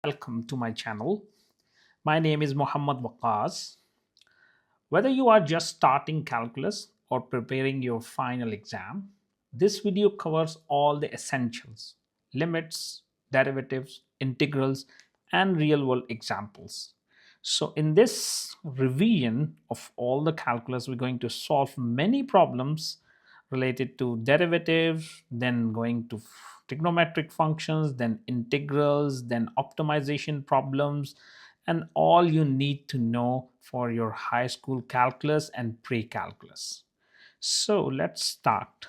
welcome to my channel. My name is Muhammad Waqas. Whether you are just starting calculus or preparing your final exam, this video covers all the essentials: limits, derivatives, integrals, and real world examples. So, in this revision of all the calculus, we're going to solve many problems related to derivatives, then going to trigonometric functions, then integrals, then optimization problems, and all you need to know for your high school calculus and pre-calculus. So let's start.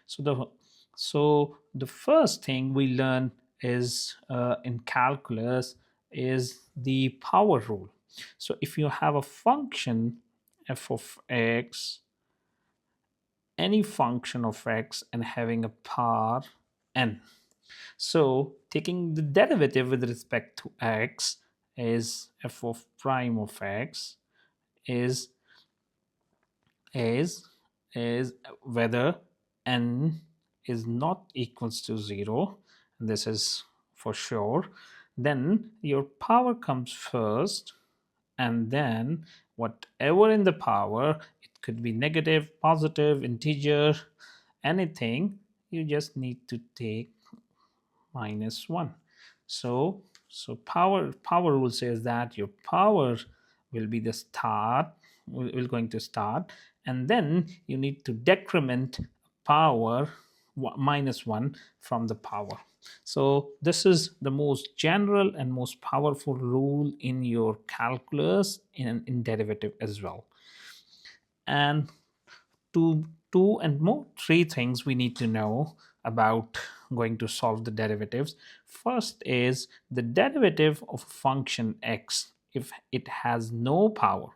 So the first thing we learn is in calculus is the power rule. So if you have a function f of x, any function of x, and having a power n, so taking the derivative with respect to x is f of prime of x is is is whether n is not equals to 0. This is for sure. Then your power comes first, and then whatever in the power, it could be negative, positive, integer, anything, you just need to take -1. So power rule says that your power will be the start, will going to start, and then you need to decrement power -1 from the power. So this is the most general and most powerful rule in your calculus, in derivative as well. And two and more three things we need to know about going to solve the derivatives. First is the derivative of a function x if it has no power.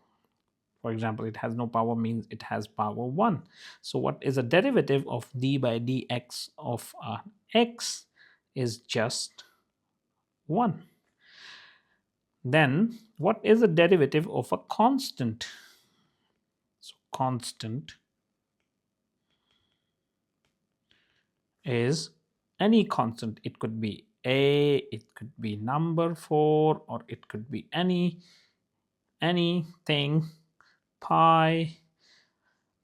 For example, it has no power means it has power 1. So what is a derivative of d by dx of x is just 1. Then what is the derivative of a constant? So constant is any constant. It could be a, it could be number 4, or it could be anything, pi.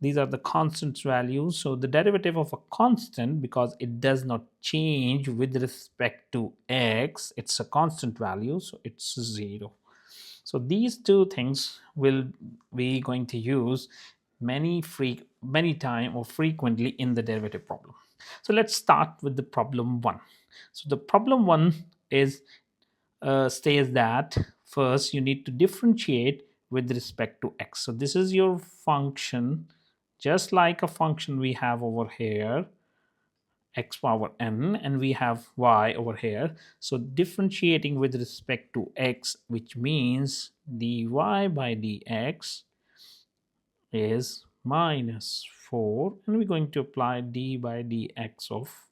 These are the constants values. So the derivative of a constant, because it does not change with respect to x, it's a constant value, so it's 0. So these two things will be going to use many time or frequently in the derivative problem. So let's start with the problem 1. So the problem 1 is says that first you need to differentiate with respect to x. So this is your function, just like a function we have over here, x power n, and we have y over here. So differentiating with respect to x, which means dy by dx is -4, and we're going to apply d by dx of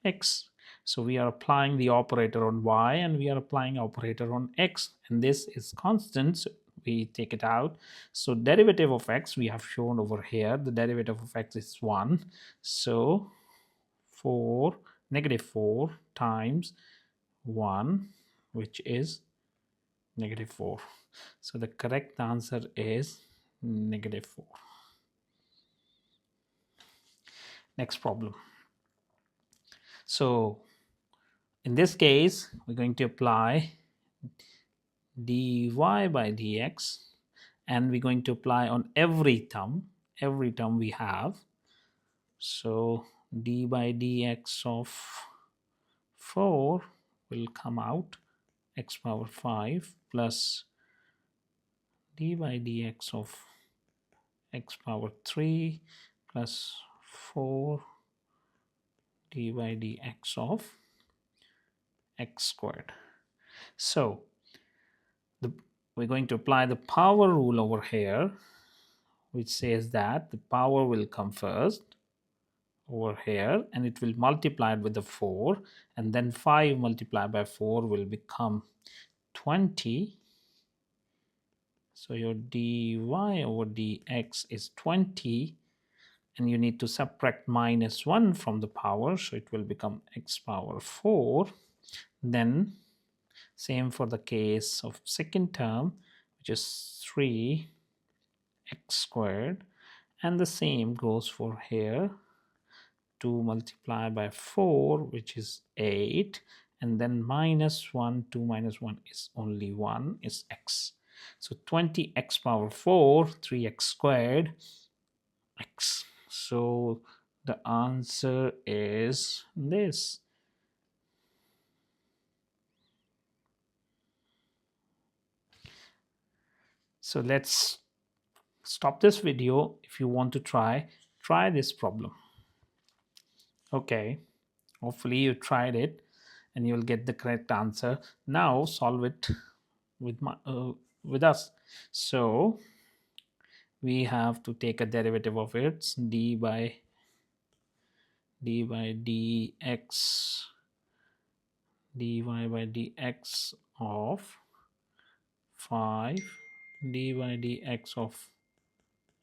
x. So we are applying the operator on y, and we are applying operator on x, and this is constant, so we take it out. So derivative of x we have shown over here. The derivative of x is 1. So -4 times 1, which is -4. So the correct answer is -4. Next problem. So in this case, we're going to apply dy by dx, and we're going to apply on every term we have. So d by dx of 4 will come out x power 5 plus d by dx of x power 3 plus 4 d by dx of x squared. So we're going to apply the power rule over here, which says that the power will come first over here, and it will multiply it with the 4, and then 5 multiplied by 4 will become 20. So your dy over dx is 20, and you need to subtract -1 from the power, so it will become x power 4. Then Same for the case of second term, which is 3x squared, and the same goes for here. 2 multiplied by 4, which is 8, and then minus 1, 2 minus 1 is only 1, is x. So 20x power 4, 3x squared, x. So the answer is this. So let's stop this video. If you want to try this problem. Okay, hopefully you tried it and you'll get the correct answer. Now solve it with us. So we have to take a derivative of it, d by dx, dy by dx of 5 dy dx of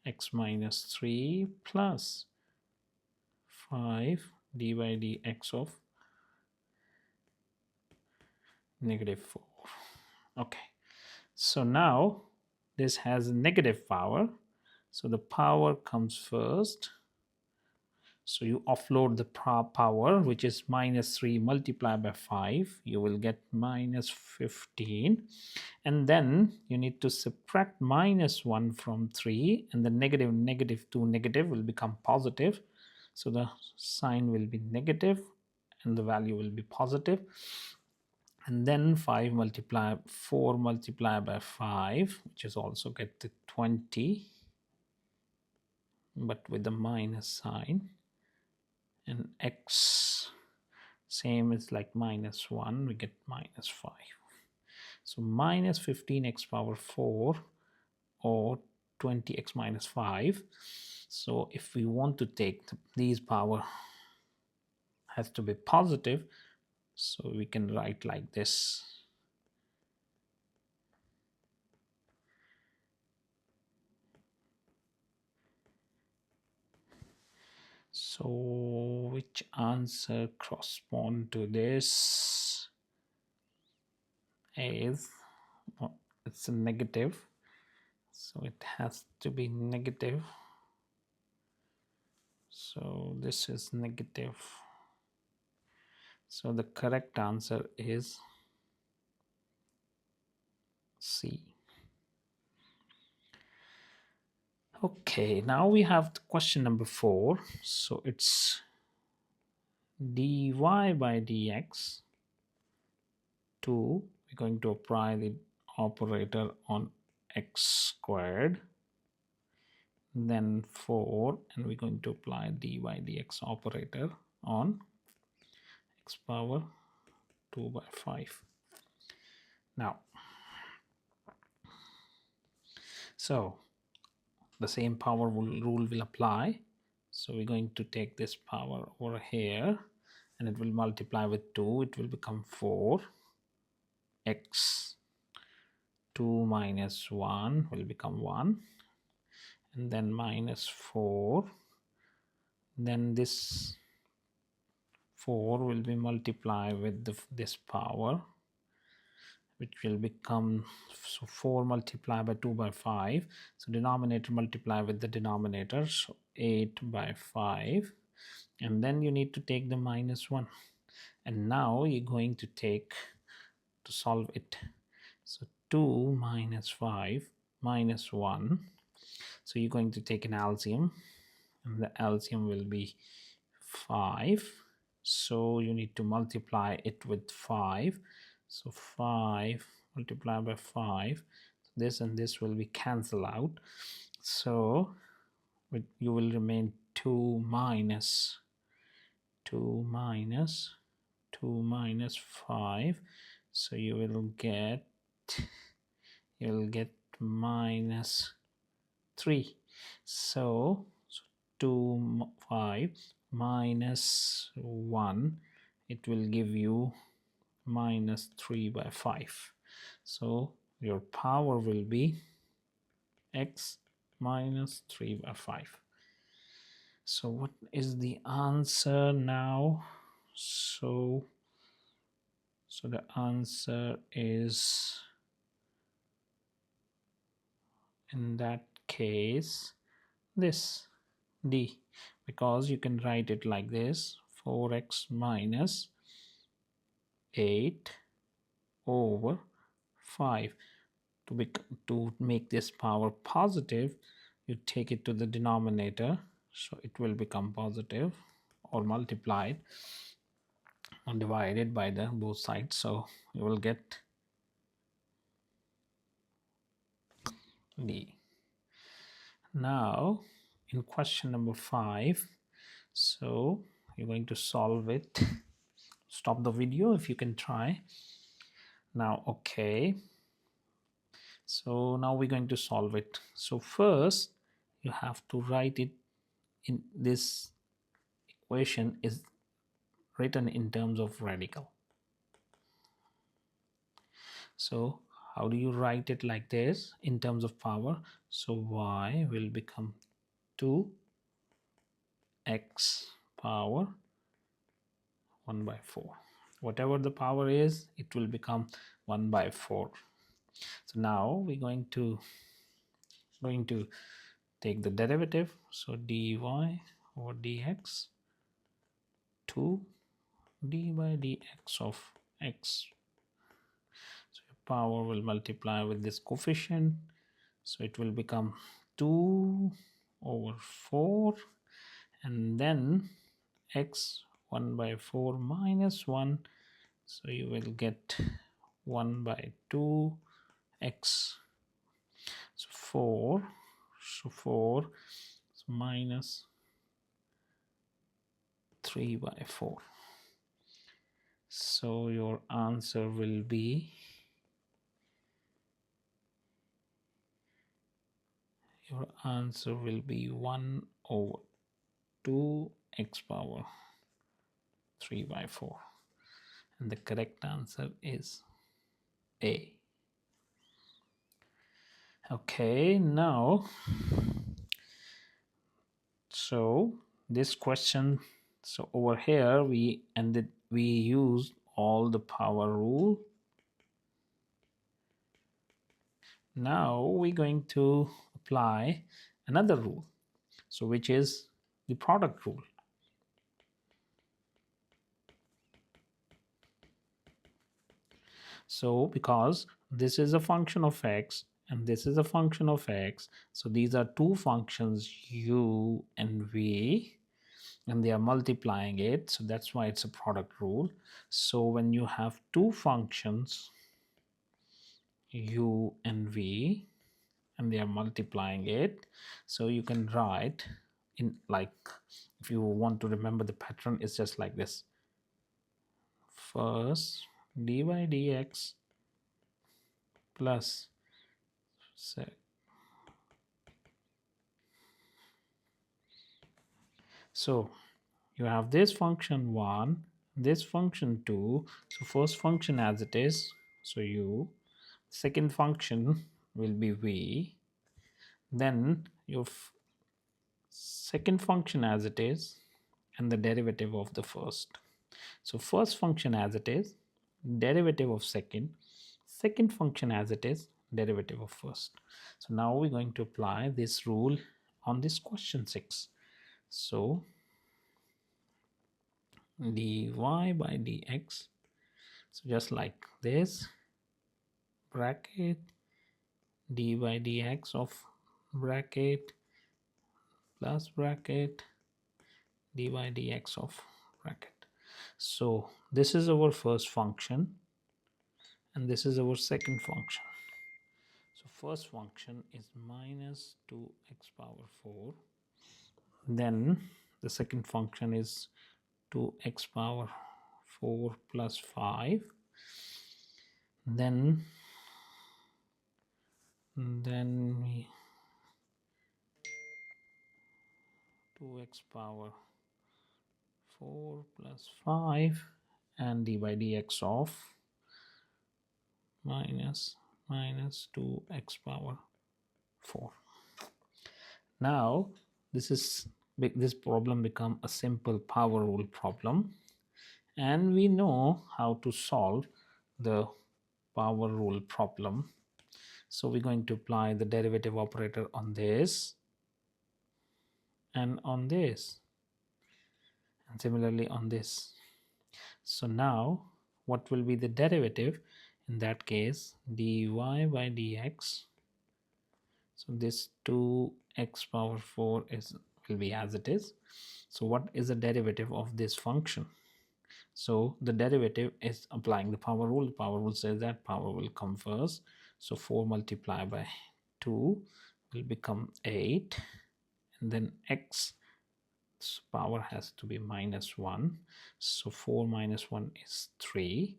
x minus 3 plus 5 dy dx of negative 4. Okay, so now this has a negative power, so the power comes first. So you offload the power, which is minus 3 multiplied by 5, you will get minus 15, and then you need to subtract minus 1 from 3, and the negative to negative will become positive, so the sign will be negative and the value will be positive. And then 4 multiplied by 5, which is also get the 20, but with the minus sign, and x same is like minus 1, we get minus 5. So minus 15x power 4 or 20x minus 5. So if we want to take these power has to be positive, so we can write like this. So which answer correspond to this is, well, it's a negative, so it has to be negative. So this is negative. So the correct answer is C. Okay, now we have the question number 4. So it's dy by dx 2. We're going to apply the operator on x squared, then 4, and we're going to apply dy dx operator on x power 2 by 5. Now, so the same power rule will apply. So we're going to take this power over here and it will multiply with 2. It will become 4. X 2 minus 1 will become 1. And then minus 4. Then this 4 will be multiplied with this power, which will become, so 4 multiplied by 2 by 5, so denominator multiply with the denominator, so 8 by 5, and then you need to take the minus 1, and now you're going to take to solve it. So 2 minus 5 minus 1, so you're going to take an LCM, and the LCM will be 5, so you need to multiply it with 5. So 5 multiplied by 5, this and this will be cancelled out, so you will remain 2 minus 5, so you will get minus 3. So 2 5 minus 1, it will give you minus 3 by 5. So your power will be x minus 3 by 5. So what is the answer now? So So the answer is, in that case, this D, because you can write it like this: 4x minus 8 over 5. To make this power positive, you take it to the denominator, so it will become positive, or multiplied or divided by the both sides, so you will get D. Now in question number 5, so you're going to solve it. Stop the video if you can try now. Okay, so now we're going to solve it. So first you have to write it in this equation is written in terms of radical. So how do you write it like this in terms of power? So y will become 2x power 1 by 4. Whatever the power is, it will become 1 by 4. So now we're going to take the derivative. So dy over dx 2 d by dx of x. So your power will multiply with this coefficient, so it will become 2 over 4, and then x 1 by 4 minus 1, so you will get 1 by 2 x. So 4, so 4 minus 3 by 4. So your answer will be 1 over 2 x power 3 by 4, and the correct answer is A. Okay, now so this question, so over here we used all the power rule. Now we're going to apply another rule, so which is the product rule. So because this is a function of x and this is a function of x, so these are two functions u and v, and they are multiplying it, so that's why it's a product rule. So when you have two functions u and v and they are multiplying it, so you can write in, like, if you want to remember the pattern, it's just like this: first dy dx plus so you have this function 1, this function 2. So first function as it is, so u, second function will be v, then your second function as it is, and the derivative of the first. So first function as it is, derivative of second, second function as it is, derivative of first. So now we're going to apply this rule on this question 6. So dy by dx, so just like this, bracket d by dx of bracket plus bracket d by dx of bracket. So this is our first function and this is our second function. So first function is minus 2x power 4, then the second function is 2x power 4 plus 5, then we 2x power 4 plus 5 and d by dx of minus 2x power 4. Now this problem become a simple power rule problem, and we know how to solve the power rule problem. So we're going to apply the derivative operator on this and on this, and similarly on this. So now what will be the derivative? In that case, dy by dx, so this 2x power 4 will be as it is. So what is the derivative of this function? So the derivative is applying the power rule. The power rule says that power will come first. So 4 multiplied by 2 will become 8, and then x power has to be minus 1. So 4 minus 1 is 3.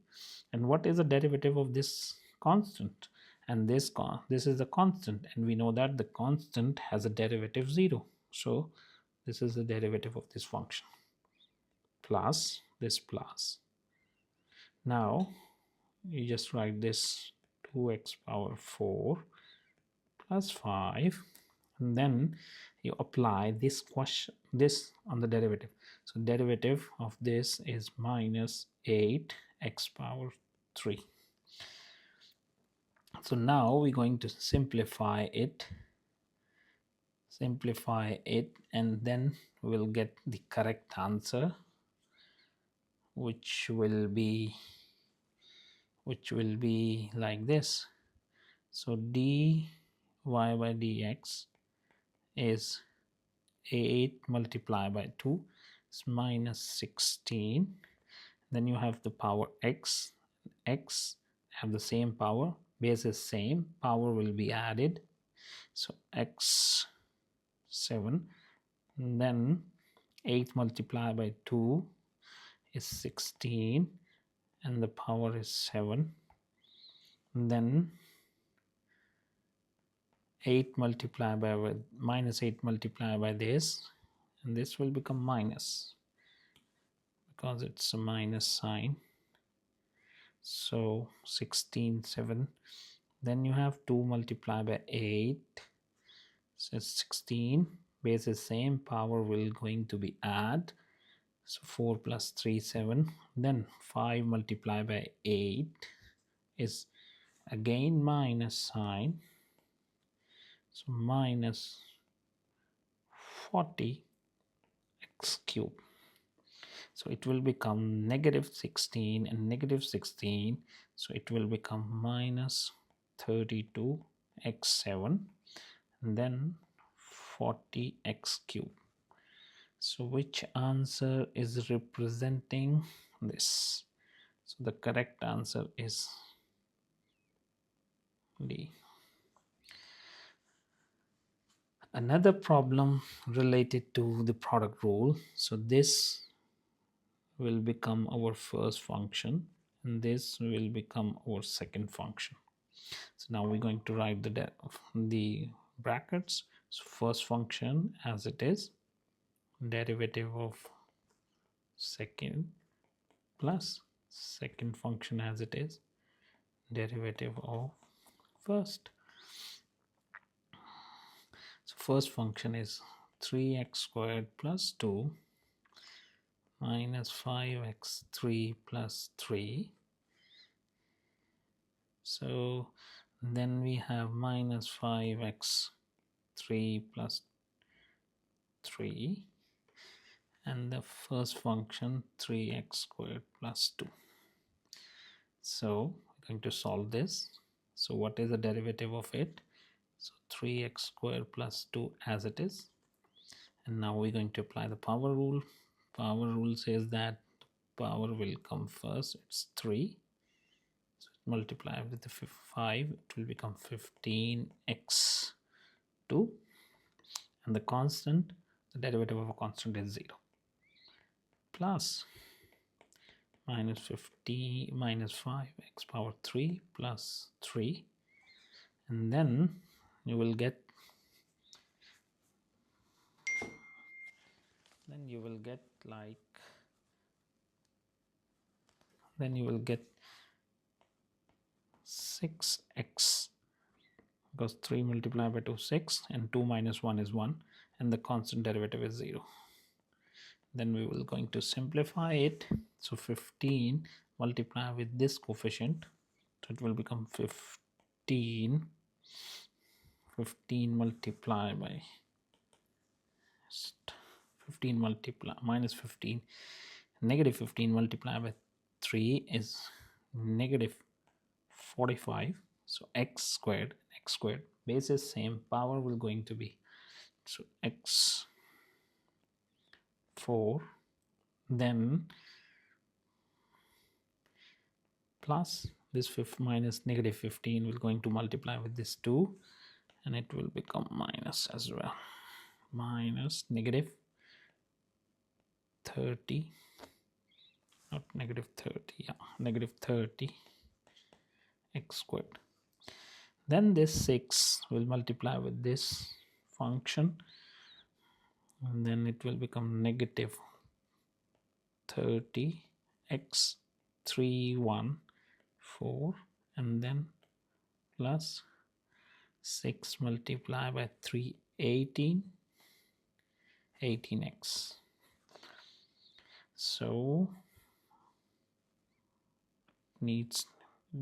And what is the derivative of this constant? And this is the constant, and we know that the constant has a derivative 0. So this is the derivative of this function, plus this plus. Now you just write this 2x power 4 plus 5, and then you apply this on the derivative. So derivative of this is minus 8x power 3. So now we're going to simplify it, and then we'll get the correct answer, which will be like this. So dy by dx is 8 multiplied by 2 is minus 16. Then you have the power x have the same power, base is same, power will be added, so x 7, and then 8 multiplied by 2 is 16, and the power is 7. And then 8 multiplied by minus 8 multiplied by this, and this will become minus because it's a minus sign. So 16 7. Then you have 2 multiplied by 8, so 16, base is same, power will going to be add, so 4 plus 3 7. Then 5 multiplied by 8 is again minus sign, so minus 40 x cube. So it will become negative 16 and negative 16, so it will become minus 32 x 7, and then 40 x cube. So which answer is representing this? So the correct answer is D. Another problem related to the product rule. So this will become our first function, and this will become our second function. So now we're going to write the brackets. So first function as it is, derivative of second, plus second function as it is, derivative of first. So first function is 3x squared plus 2 minus 5x3 plus 3. So then we have minus 5x3 plus 3, and the first function 3x squared plus 2. So we're going to solve this. So what is the derivative of it? So 3x squared plus 2 as it is, and now we're going to apply the power rule. Power rule says that power will come first, it's 3, so multiply with the 5, it will become 15x2, and the constant, the derivative of a constant is 0, plus minus 50 minus 5x power 3 plus 3, and then you will get like, then you will get 6x, because 3 multiplied by 2 6, and 2 minus 1 is 1, and the constant derivative is 0. Then we will going to simplify it. So 15 multiply with this coefficient, so it will become 15. 15 multiplied by 15 multiply minus 15, negative 15 multiplied by 3 is negative 45. So x squared base is same, power will going to be, so x 4, then plus this minus negative 15 will going to multiply with this 2, and it will become minus as well, minus negative 30, not negative 30, yeah, negative 30 x squared. Then this 6 will multiply with this function, and then it will become negative 30 x 314, and then plus 6 multiplied by 3 18, 18x. So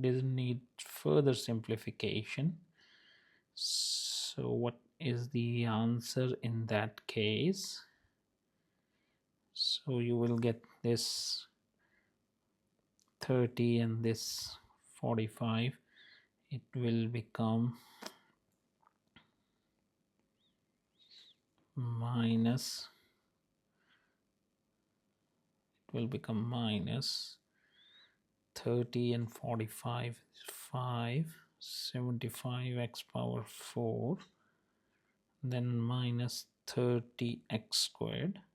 doesn't need further simplification. So what is the answer in that case? So you will get this 30 and this 45, it will become minus, it will become minus 30 and 45 is 5, 75 x power 4, then minus 30 x squared